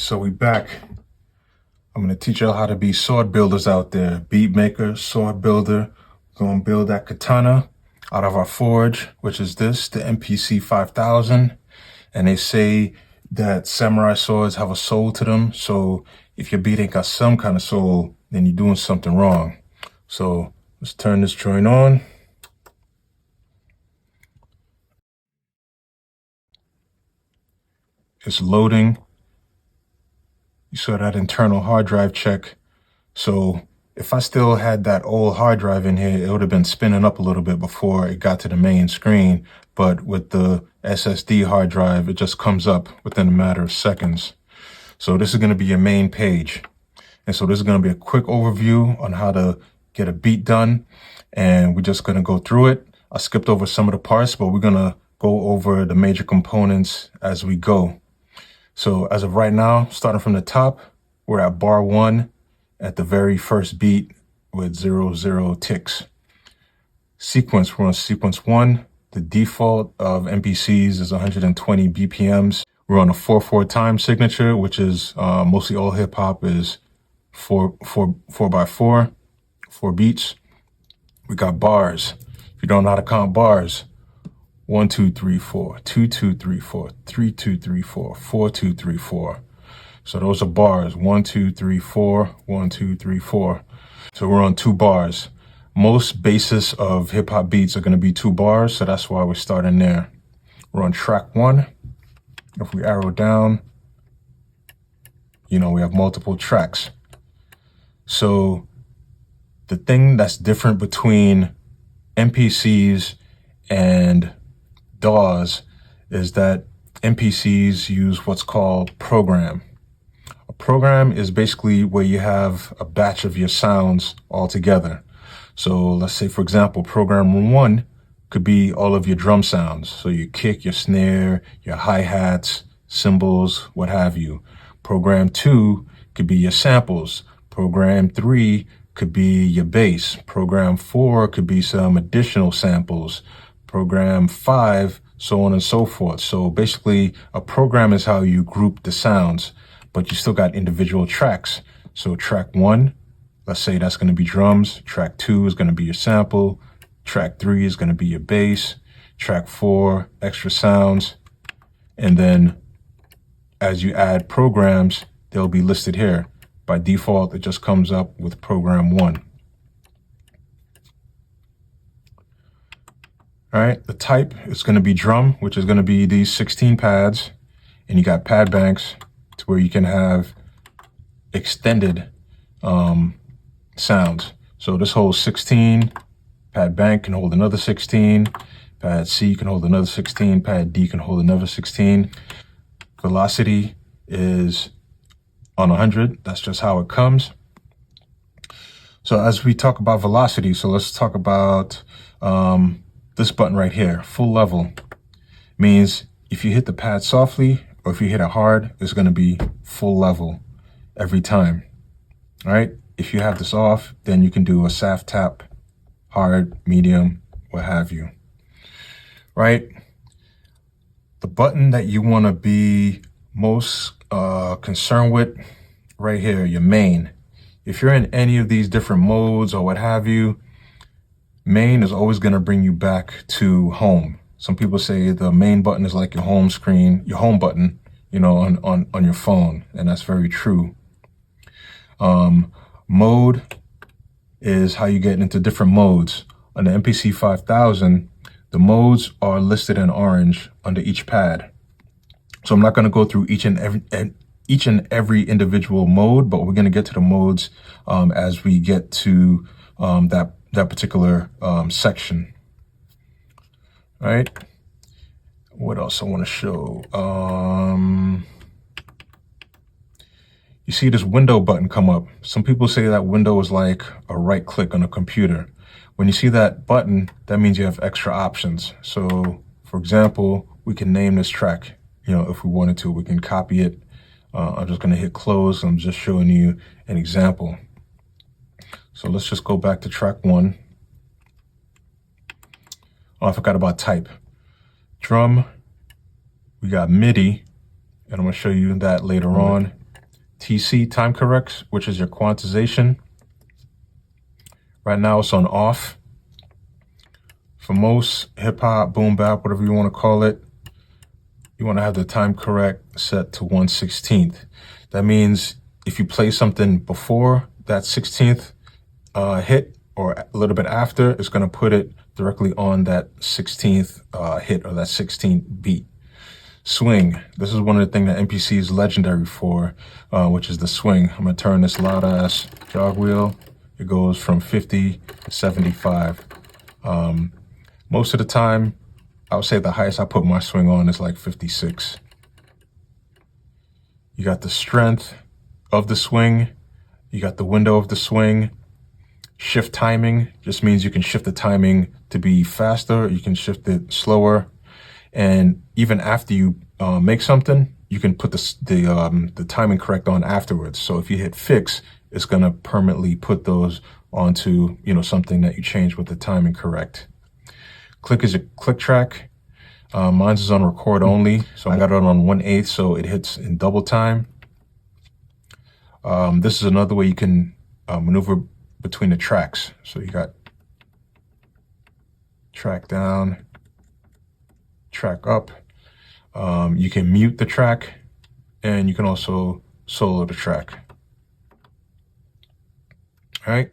So we back. I'm going to teach y'all how to be sword builders out there. Beat maker, sword builder. We're going to build that katana out of our forge, which is this, the MPC 5000. And they say that samurai swords have a soul to them. So if your beat ain't got some kind of soul, then you're doing something wrong. So let's turn this joint on. It's loading. You saw that internal hard drive check. So if I still had that old hard drive in here, it would have been spinning up a little bit before it got to the main screen. But with the SSD hard drive, it just comes up within a matter of seconds. So this is going to be your main page. And so this is going to be a quick overview on how to get a beat done. And we're just going to go through it. I skipped over some of the parts, but we're going to go over the major components as we go. So as of right now, starting from the top, we're at bar 1 at the very first beat with 00 ticks. Sequence, we're on sequence 1. The default of MPCs is 120 BPMs. We're on a 4/4 time signature, which is mostly all hip hop is 4/4, 4 beats. We got bars. If you don't know how to count bars, 1 2 3 4, 2 2 3 4, 3 2 3 4, 4 2 3 4. So those are bars. 1 2 3 4, 1 2 3 4. So we're on 2 bars. Most basis of hip hop beats are going to be 2 bars, so that's why we're starting there. We're on track 1. If we arrow down, we have multiple tracks. So the thing that's different between MPCs and DAWs is that MPCs use what's called program. A program is basically where you have a batch of your sounds all together. So let's say, for example, program 1 could be all of your drum sounds. So your kick, your snare, your hi-hats, cymbals, what have you. Program 2 could be your samples. Program 3 could be your bass. Program 4 could be some additional samples. Program 5, so on and so forth. So basically, a program is how you group the sounds, but you still got individual tracks. So track 1, let's say that's going to be drums. Track 2 is going to be your sample. Track 3 is going to be your bass. Track 4, extra sounds. And then as you add programs, they'll be listed here. By default, it just comes up with program 1. All right, the type is going to be drum, which is going to be these 16 pads. And you got pad banks to where you can have extended sounds. So this holds 16, pad bank can hold another 16, pad C can hold another 16, pad D can hold another 16. Velocity is on 100. That's just how it comes. So as we talk about velocity, so let's talk about this button right here, full level. Means if you hit the pad softly or if you hit it hard, it's going to be full level every time. All right. If you have this off, then you can do a soft tap, hard, medium, what have you. Right. The button that you want to be most concerned with right here, your main. If you're in any of these different modes or what have you, main is always going to bring you back to home. Some people say the main button is like your home screen, your home button, on your phone. And that's very true. Mode is how you get into different modes. On the MPC 5000, the modes are listed in orange under each pad. So I'm not going to go through each and every individual mode, but we're going to get to the modes as we get to that particular section. All right. What else I want to show? You see this window button come up. Some people say that window is like a right click on a computer. When you see that button, that means you have extra options. So for example, we can name this track. If we wanted to, we can copy it. I'm just going to hit close. I'm just showing you an example. So let's just go back to track 1. Oh, I forgot about type. Drum, we got MIDI, and I'm going to show you that later on. TC, time corrects, which is your quantization. Right now it's on off. For most hip hop, boom bap, whatever you want to call it, you want to have the time correct set to 1/16. That means if you play something before that 16th hit or a little bit after, it's going to put it directly on that 16th hit or that 16th beat. Swing. This is one of the things that MPC is legendary for, which is the swing. I'm going to turn this loud ass jog wheel. It goes from 50 to 75. Most of the time, I would say the highest I put my swing on is like 56. You got the strength of the swing. You got the window of the swing. Shift timing just means you can shift the timing to be faster. You can shift it slower. And even after you make something, you can put the timing correct on afterwards. So if you hit fix, it's going to permanently put those onto, something that you changed with the timing correct. Click is a click track. Mine's is on record only. So I got it on 1/8, so it hits in double time. This is another way you can maneuver between the tracks. So you got track down, track up. You can mute the track, and you can also solo the track. All right.